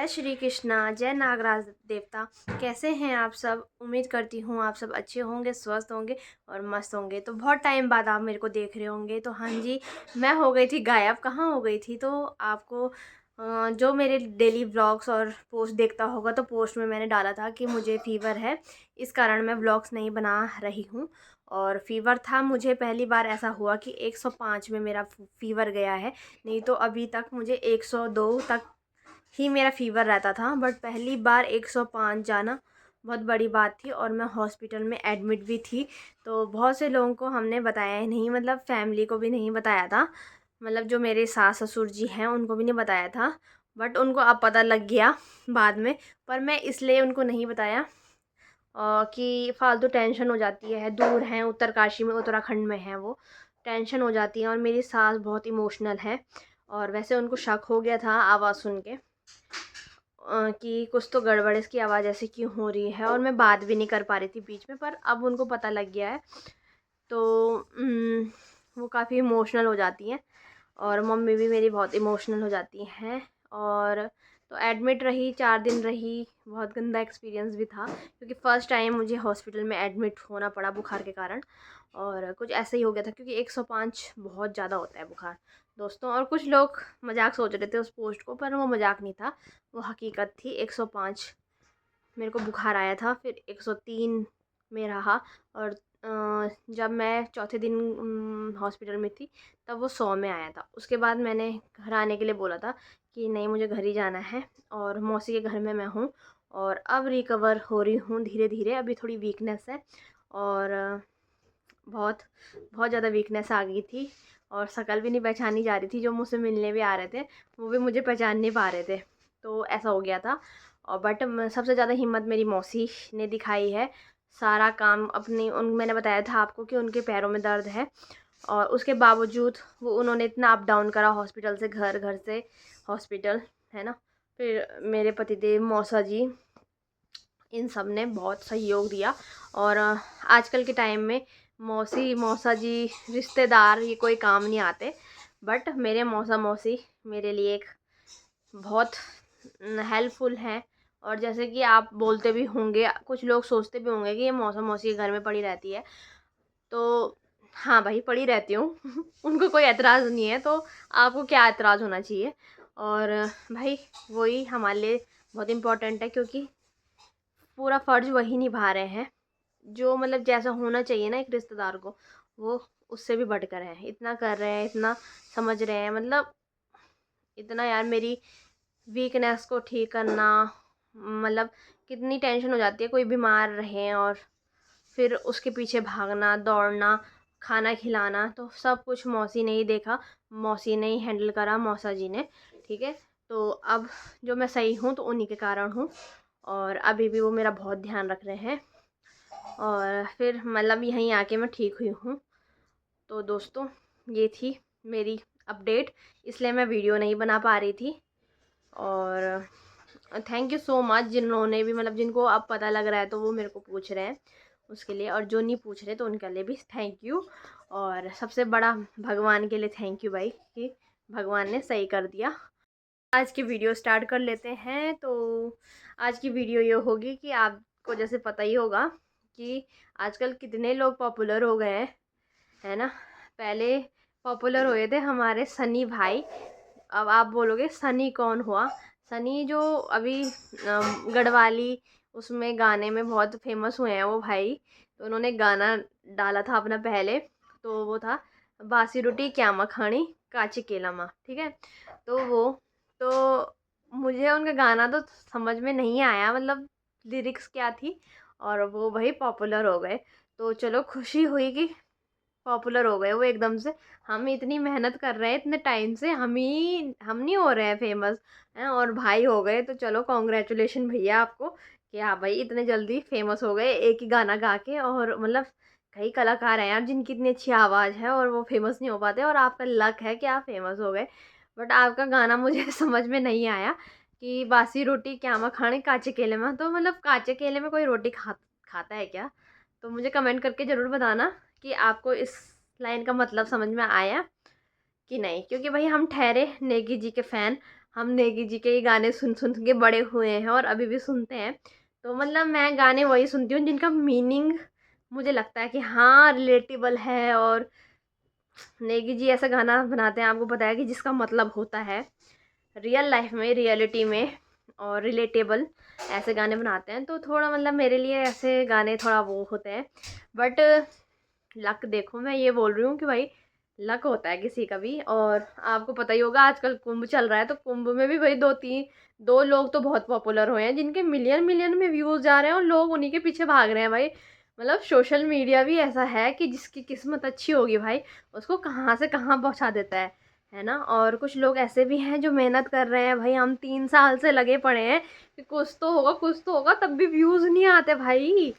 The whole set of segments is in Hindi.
जय श्री कृष्णा, जय नागराज देवता। कैसे हैं आप सब? उम्मीद करती हूँ आप सब अच्छे होंगे, स्वस्थ होंगे और मस्त होंगे। तो बहुत टाइम बाद आप मेरे को देख रहे होंगे। तो हाँ जी, मैं हो गई थी गायब। कहाँ हो गई थी? तो आपको जो मेरे डेली व्लॉग्स और पोस्ट देखता होगा, तो पोस्ट में मैंने डाला था कि मुझे फ़ीवर है, इस कारण मैं व्लॉग्स नहीं बना रही हूँ। और फ़ीवर था मुझे, पहली बार ऐसा हुआ कि 105 में मेरा फ़ीवर गया है। नहीं तो अभी तक मुझे 102 तक ही मेरा फ़ीवर रहता था, बट पहली बार 105 जाना बहुत बड़ी बात थी। और मैं हॉस्पिटल में एडमिट भी थी। तो बहुत से लोगों को हमने बताया ही नहीं, मतलब फैमिली को भी नहीं बताया था, मतलब जो मेरे सास ससुर जी हैं उनको भी नहीं बताया था। बट उनको अब पता लग गया बाद में। पर मैं इसलिए उनको नहीं बताया कि फ़ालतू टेंशन हो जाती है। दूर हैं, उत्तरकाशी में, उत्तराखंड में है वो, टेंशन हो जाती है। और मेरी सास बहुत इमोशनल है। और वैसे उनको शक हो गया था आवाज़ सुन के कि कुछ तो गड़बड़, इसकी आवाज़ ऐसे क्यों हो रही है। और मैं बात भी नहीं कर पा रही थी बीच में, पर अब उनको पता लग गया है। तो वो काफ़ी इमोशनल हो जाती हैं। और मम्मी भी मेरी बहुत इमोशनल हो जाती हैं। और तो एडमिट रही, 4 दिन रही। बहुत गंदा एक्सपीरियंस भी था, क्योंकि फ़र्स्ट टाइम मुझे हॉस्पिटल में एडमिट होना पड़ा बुखार के कारण। और कुछ ऐसा ही हो गया था, क्योंकि 105 बहुत ज़्यादा होता है बुखार दोस्तों। और कुछ लोग मजाक सोच रहे थे उस पोस्ट को, पर वो मजाक नहीं था, वो हकीकत थी। 105 मेरे को बुखार आया था, फिर 103 में रहा। और जब मैं चौथे दिन हॉस्पिटल में थी, तब वो 100 में आया था। उसके बाद मैंने घर आने के लिए बोला था कि नहीं, मुझे घर ही जाना है। और मौसी के घर में मैं हूँ। और अब रिकवर हो रही हूँ धीरे धीरे। अभी थोड़ी वीकनेस है। और बहुत बहुत ज़्यादा वीकनेस आ गई थी। और शक्ल भी नहीं पहचानी जा रही थी। जो मुझसे मिलने भी आ रहे थे, वो भी मुझे पहचान नहीं पा रहे थे। तो ऐसा हो गया था। और बट सबसे ज़्यादा हिम्मत मेरी मौसी ने दिखाई है। सारा काम अपनी मैंने बताया था आपको कि उनके पैरों में दर्द है, और उसके बावजूद वो उन्होंने इतना अप डाउन करा, हॉस्पिटल से घर, घर से हॉस्पिटल, है ना। फिर मेरे पतिदेव, मौसा जी, इन सब ने बहुत सहयोग दिया। और आजकल के टाइम में मौसी मौसा जी रिश्तेदार ये कोई काम नहीं आते। बट मेरे मौसा मौसी मेरे लिए एक बहुत हेल्पफुल हैं। और जैसे कि आप बोलते भी होंगे, कुछ लोग सोचते भी होंगे कि ये मौसा मौसी के घर में पड़ी रहती है। तो हाँ भाई, पड़ी रहती हूँ उनको कोई एतराज़ नहीं है, तो आपको क्या एतराज़ होना चाहिए। और भाई वही हमारे लिए बहुत इम्पोर्टेंट है, क्योंकि पूरा फ़र्ज़ वही निभा रहे हैं, जो मतलब जैसा होना चाहिए ना एक रिश्तेदार को, वो उससे भी बढ़कर है। इतना कर रहे हैं, इतना समझ रहे हैं, मतलब इतना यार, मेरी वीकनेस को ठीक करना, मतलब कितनी टेंशन हो जाती है कोई बीमार रहे और फिर उसके पीछे भागना, दौड़ना, खाना खिलाना। तो सब कुछ मौसी ने ही देखा, मौसी ने ही हैंडल करा, मौसा जी ने। ठीक है। तो अब जो मैं सही हूँ, तो उन्हीं के कारण हूँ। और अभी भी वो मेरा बहुत ध्यान रख रहे हैं। और फिर मतलब यहीं आके मैं ठीक हुई हूँ। तो दोस्तों, ये थी मेरी अपडेट, इसलिए मैं वीडियो नहीं बना पा रही थी। और थैंक यू सो मच जिन्होंने भी, मतलब जिनको अब पता लग रहा है तो वो मेरे को पूछ रहे हैं उसके लिए, और जो नहीं पूछ रहे तो उनके लिए भी थैंक यू। और सबसे बड़ा भगवान के लिए थैंक यू भाई, कि भगवान ने सही कर दिया। आज की वीडियो स्टार्ट कर लेते हैं। तो आज की वीडियो ये होगी कि आपको जैसे पता ही होगा कि आजकल कितने लोग पॉपुलर हो गए हैं, है ना। पहले पॉपुलर हुए थे हमारे सनी भाई। अब आप बोलोगे सनी कौन हुआ? सनी जो अभी गढ़वाली उसमें गाने में बहुत फेमस हुए हैं वो भाई। तो उन्होंने गाना डाला था अपना पहले, तो वो था बासी रोटी क्या मखानी काची केला माँ। ठीक है। तो वो, तो मुझे उनका गाना तो समझ में नहीं आया, मतलब लिरिक्स क्या थी। और वो भाई पॉपुलर हो गए। तो चलो, खुशी हुई कि पॉपुलर हो गए वो एकदम से। हम इतनी मेहनत कर रहे हैं इतने टाइम से, हम नहीं हो रहे हैं फेमस, हैं, और भाई हो गए। तो चलो, कॉन्ग्रेचुलेशन भैया आपको, कि हाँ भाई इतने जल्दी फेमस हो गए एक ही गाना गा के। और मतलब कई कलाकार हैं यार जिनकी इतनी अच्छी आवाज़ है और वो फेमस नहीं हो पाते, और आपका लक है कि आप फेमस हो गए। बट आपका गाना मुझे समझ में नहीं आया कि बासी रोटी क्या मखाने काचे केले में। तो मतलब काचे केले में कोई रोटी खाता है क्या? तो मुझे कमेंट करके ज़रूर बताना कि आपको इस लाइन का मतलब समझ में आया कि नहीं। क्योंकि भाई हम ठहरे नेगी जी के फ़ैन, हम नेगी जी के ही गाने सुन सुन के बड़े हुए हैं और अभी भी सुनते हैं। तो मतलब मैं गाने वही सुनती हूँ जिनका मीनिंग मुझे लगता है कि हाँ रिलेटेबल है। और नेगी जी ऐसा गाना बनाते हैं, आपको पता है कि जिसका मतलब होता है रियल लाइफ में, रियलिटी में, और रिलेटेबल ऐसे गाने बनाते हैं। तो थोड़ा मतलब मेरे लिए ऐसे गाने थोड़ा वो होते हैं। बट लक देखो, मैं ये बोल रही हूँ कि भाई लक होता है किसी का भी। और आपको पता ही होगा आजकल कुंभ चल रहा है, तो कुंभ में भी भाई दो लोग तो बहुत पॉपुलर हुए हैं जिनके मिलियन मिलियन में व्यूज़ जा रहे हैं और लोग उन्हीं के पीछे भाग रहे हैं भाई। मतलब सोशल मीडिया भी ऐसा है कि जिसकी किस्मत अच्छी होगी भाई उसको कहाँ से कहाँ पहुँचा देता है ना। और कुछ लोग ऐसे भी हैं जो मेहनत कर रहे हैं भाई, हम 3 साल से लगे पड़े हैं कि कुछ तो होगा कुछ तो होगा, तब भी व्यूज़ नहीं आते भाई।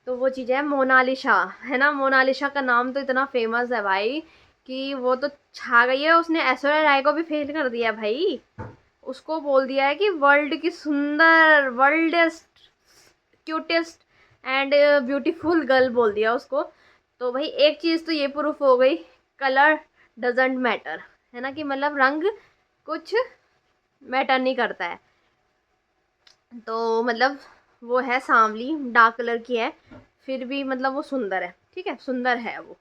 तो वो चीज़ है मोनालिसा, है ना। मोनालिसा का नाम तो इतना फेमस है भाई कि वो तो छा गई है। उसने ऐश्वर्या राय को भी फेल कर दिया भाई। उसको बोल दिया है कि वर्ल्ड की सुंदर, वर्ल्डेस्ट, क्यूटेस्ट एंड ब्यूटीफुल गर्ल बोल दिया उसको। तो भाई एक चीज़ तो ये प्रूफ हो गई, कलर डजेंट मैटर, है ना। कि मतलब रंग कुछ मैटर नहीं करता है। तो मतलब वो है सांवली, डार्क कलर की है, फिर भी मतलब वो सुंदर है, ठीक है, सुंदर है वो,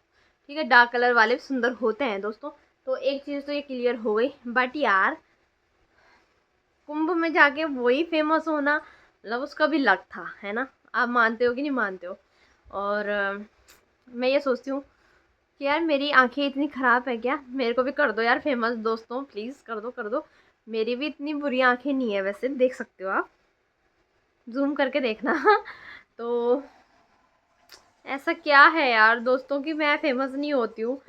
ठीक है। डार्क कलर वाले भी सुंदर होते हैं दोस्तों। तो एक चीज़ तो ये क्लियर हो गई। बट यार कुंभ में जाके वही फेमस होना मतलब उसका भी लक था, है ना। आप मानते हो कि नहीं मानते हो। और मैं ये सोचती हूँ कि यार मेरी आंखें इतनी ख़राब है क्या, मेरे को भी कर दो यार फेमस दोस्तों, प्लीज़ कर दो कर दो। मेरी भी इतनी बुरी आंखें नहीं है वैसे, देख सकते हो आप, जूम करके देखना। तो ऐसा क्या है यार दोस्तों कि मैं फेमस नहीं होती हूँ,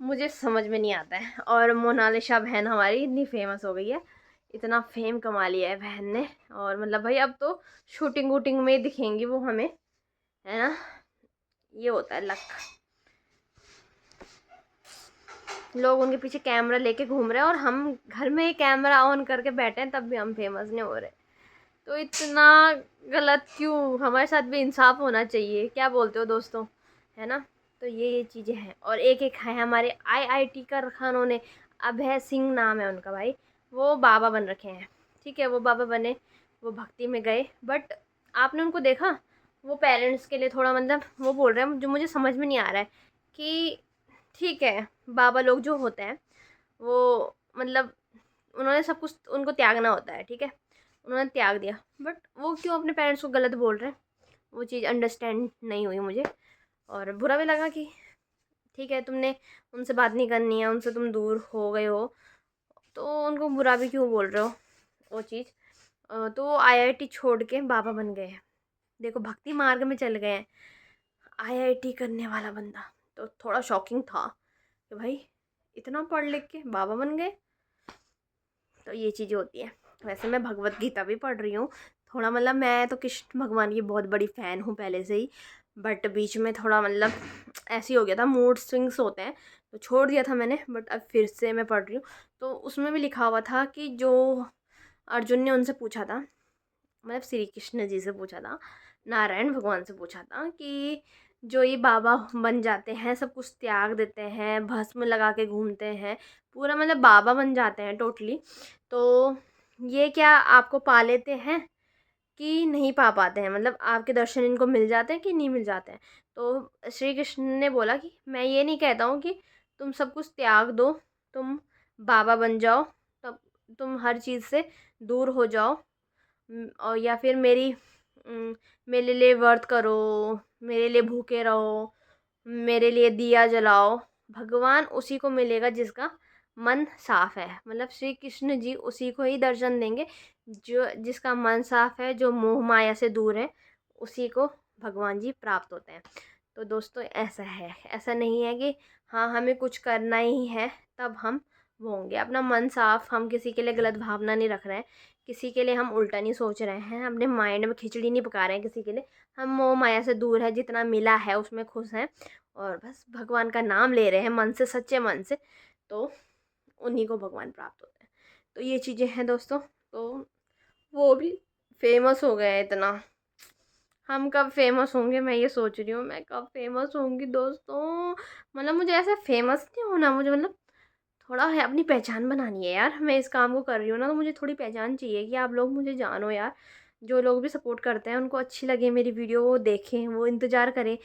मुझे समझ में नहीं आता है। और मोनालिसा बहन हमारी इतनी फेमस हो गई है, इतना फेम कमा लिया है बहन ने। और मतलब भाई अब तो शूटिंग वूटिंग में दिखेंगी वो हमें, है ना। ये होता है लक। लोग उनके पीछे कैमरा लेके घूम रहे हैं और हम घर में कैमरा ऑन करके बैठे हैं तब भी हम फेमस नहीं हो रहे। तो इतना गलत क्यों, हमारे साथ भी इंसाफ होना चाहिए, क्या बोलते हो दोस्तों, है ना। तो ये चीज़ें हैं। और एक एक है हमारे आईआईटी का रखा उन्होंने, अभय सिंह नाम है उनका भाई, वो बाबा बन रखे हैं, ठीक है। वो बाबा बने, वो भक्ति में गए, बट आपने उनको देखा, वो पेरेंट्स के लिए थोड़ा मतलब वो बोल रहे हैं जो मुझे समझ में नहीं आ रहा है कि ठीक है बाबा लोग जो होते हैं वो मतलब उन्होंने सब कुछ उनको त्यागना होता है, ठीक है, उन्होंने त्याग दिया, बट वो क्यों अपने पेरेंट्स को गलत बोल रहे हैं, वो चीज़ अंडरस्टैंड नहीं हुई मुझे। और बुरा भी लगा कि ठीक है तुमने उनसे बात नहीं करनी है, उनसे तुम दूर हो गए हो, तो उनको बुरा भी क्यों बोल रहे हो वो चीज़। तो वो आईआईटी छोड़ के बाबा बन गए हैं, देखो भक्ति मार्ग में चल गए हैं आईआईटी करने वाला बंदा। तो थोड़ा शॉकिंग था कि भाई इतना पढ़ लिख के बाबा बन गए। तो ये चीज़ें होती है। वैसे मैं भगवत गीता भी पढ़ रही हूँ थोड़ा, मतलब मैं तो कृष्ण भगवान की बहुत बड़ी फ़ैन हूँ पहले से ही, बट बीच में थोड़ा मतलब ऐसे ही हो गया था, मूड स्विंग्स होते हैं तो छोड़ दिया था मैंने, बट अब फिर से मैं पढ़ रही हूँ। तो उसमें भी लिखा हुआ था कि जो अर्जुन ने उनसे पूछा था, मतलब श्री कृष्ण जी से पूछा था, नारायण भगवान से पूछा था कि जो ये बाबा बन जाते हैं, सब कुछ त्याग देते हैं, भस्म लगा के घूमते हैं, पूरा मतलब बाबा बन जाते हैं टोटली, तो ये क्या आपको पा लेते हैं कि नहीं पा पाते हैं, मतलब आपके दर्शन इनको मिल जाते हैं कि नहीं मिल जाते हैं। तो श्री कृष्ण ने बोला कि मैं ये नहीं कहता हूँ कि तुम सब कुछ त्याग दो, तुम बाबा बन जाओ, तब तुम हर चीज़ से दूर हो जाओ, और या फिर मेरे लिए व्रत करो, मेरे लिए भूखे रहो, मेरे लिए दिया जलाओ। भगवान उसी को मिलेगा जिसका मन साफ है, मतलब श्री कृष्ण जी उसी को ही दर्शन देंगे जो जिसका मन साफ है, जो मोह माया से दूर है, उसी को भगवान जी प्राप्त होते हैं। तो दोस्तों ऐसा है, ऐसा नहीं है कि हाँ हमें कुछ करना ही है तब हम वो होंगे। अपना मन साफ, हम किसी के लिए गलत भावना नहीं रख रहे हैं, किसी के लिए हम उल्टा नहीं सोच रहे हैं, अपने माइंड में खिचड़ी नहीं पका रहे हैं किसी के लिए, हम मोह माया से दूर है, जितना मिला है उसमें खुश हैं और बस भगवान का नाम ले रहे हैं मन से, सच्चे मन से, तो उन्हीं को भगवान प्राप्त होते हैं। तो ये चीज़ें हैं दोस्तों। तो वो भी फेमस हो गए हैं इतना, हम कब फेमस होंगे, मैं ये सोच रही हूँ मैं कब फेमस होंगी दोस्तों। मतलब मुझे ऐसा फेमस नहीं होना, मुझे मतलब थोड़ा है अपनी पहचान बनानी है यार। मैं इस काम को कर रही हूँ ना, तो मुझे थोड़ी पहचान चाहिए कि आप लोग मुझे जानो यार। जो लोग भी सपोर्ट करते हैं उनको अच्छी लगे मेरी वीडियो, वो देखें, वो इंतज़ार करें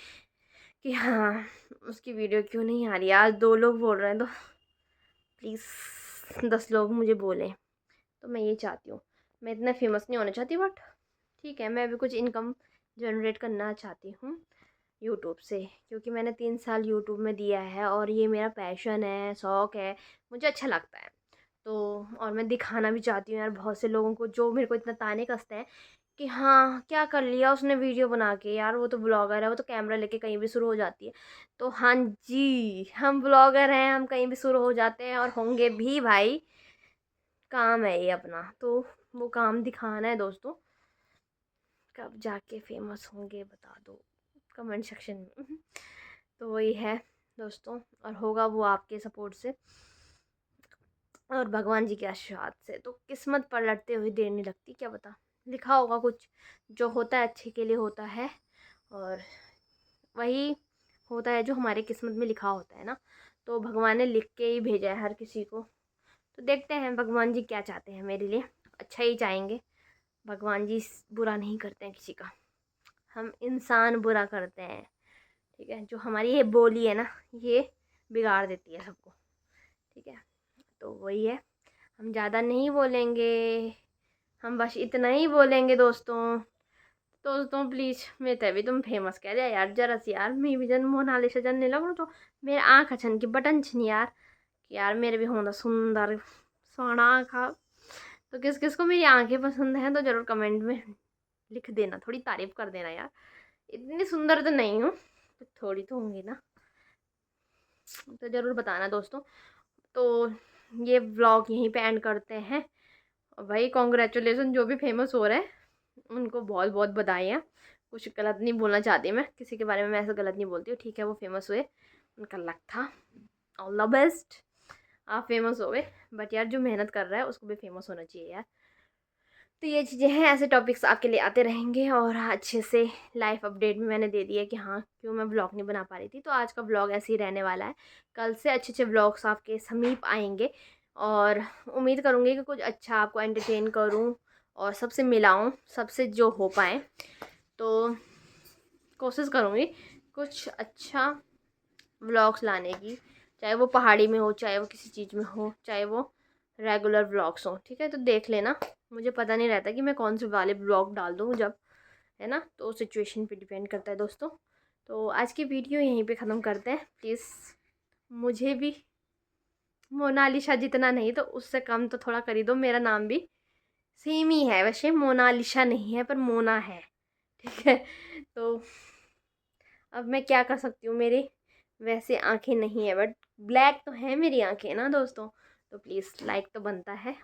कि हाँ उसकी वीडियो क्यों नहीं आ रही। आज 2 लोग बोल रहे हैं तो प्लीज़ 10 लोग मुझे बोलें। तो मैं ये चाहती हूँ। मैं इतना फेमस नहीं होना चाहती, बट ठीक है, मैं भी कुछ इनकम जनरेट करना चाहती हूँ यूट्यूब से, क्योंकि मैंने 3 साल यूट्यूब में दिया है और ये मेरा पैशन है, शौक़ है, मुझे अच्छा लगता है। तो और मैं दिखाना भी चाहती हूँ यार बहुत से लोगों को जो मेरे को इतना ताने कसते हैं कि हाँ क्या कर लिया उसने वीडियो बना के, यार वो तो ब्लॉगर है, वो तो कैमरा लेके कहीं भी शुरू हो जाती है। तो हाँ जी, हम ब्लॉगर हैं, हम कहीं भी शुरू हो जाते हैं और होंगे भी भाई। काम है ये अपना, तो वो काम दिखाना है दोस्तों। कब जाके फेमस होंगे बता दो कमेंट सेक्शन में। तो वही है दोस्तों, और होगा वो आपके सपोर्ट से और भगवान जी के आशीर्वाद से। तो किस्मत पर लड़ते हुए देर नहीं लगती, क्या पता लिखा होगा कुछ, जो होता है अच्छे के लिए होता है, और वही होता है जो हमारे किस्मत में लिखा होता है ना। तो भगवान ने लिख के ही भेजा है हर किसी को। तो देखते हैं भगवान जी क्या चाहते हैं मेरे लिए, अच्छा ही चाहेंगे। भगवान जी बुरा नहीं करते हैं किसी का, हम इंसान बुरा करते हैं। ठीक है, जो हमारी ये बोली है ना, ये बिगाड़ देती है सबको। ठीक है, तो वही है, हम ज़्यादा नहीं बोलेंगे, हम बस इतना ही बोलेंगे दोस्तों। दोस्तों प्लीज़ मेरे तभी तुम फेमस कह रहे यार, जरा सी यार मैं भी जन मोनालिसा जन नहीं लगूँ तो मेरे आँख अच्छन की बटन छनी यार कि यार मेरे भी होना सुंदर सोना आँखा। तो किस किस को मेरी आँखें पसंद हैं तो ज़रूर कमेंट में लिख देना, थोड़ी तारीफ़ कर देना यार। इतनी सुंदर तो नहीं हूँ, तो थोड़ी तो होंगी ना, तो ज़रूर बताना दोस्तों। तो ये व्लॉग यहीं पे एंड करते हैं। और भाई कॉन्ग्रेचुलेसन जो भी फेमस हो रहे हैं उनको बहुत बहुत बधाइयाँ। कुछ गलत नहीं बोलना चाहती मैं किसी के बारे में, मैं ऐसा गलत नहीं बोलती हूँ। ठीक है, वो फेमस हुए, उनका लक था, ऑल द बेस्ट, आप फेमस हो गए। बट यार जो मेहनत कर रहा है उसको भी फेमस होना चाहिए यार। तो ये चीज़ें हैं, ऐसे टॉपिक्स आपके लिए आते रहेंगे। और अच्छे से लाइफ अपडेट भी मैंने दे दिया कि हाँ क्यों मैं ब्लॉग नहीं बना पा रही थी। तो आज का ब्लॉग ऐसे ही रहने वाला है, कल से अच्छे अच्छे ब्लॉग्स आपके समीप आएंगे। और उम्मीद करूँगी कि कुछ अच्छा आपको एंटरटेन करूँ और सबसे मिलाऊँ, सबसे जो हो पाए। तो कोशिश करूँगी कुछ अच्छा व्लॉग्स लाने की, चाहे वो पहाड़ी में हो, चाहे वो किसी चीज़ में हो, चाहे वो रेगुलर व्लॉग्स हो। ठीक है, तो देख लेना, मुझे पता नहीं रहता कि मैं कौन से वाले व्लॉग डाल दूँ जब, है ना, तो सिचुएशन पे डिपेंड करता है दोस्तों। तो आज की वीडियो यहीं पे ख़त्म करते हैं। प्लीज़ मुझे भी मोनालिसा जितना नहीं तो उससे कम तो थोड़ा कर ही दो, मेरा नाम भी सेम ही है वैसे, मोनालिसा नहीं है पर मोना है। ठीक है, तो अब मैं क्या कर सकती हूँ, मेरी वैसे आंखें नहीं है बट ब्लैक तो है मेरी आंखें ना दोस्तों। तो प्लीज़ लाइक तो बनता है।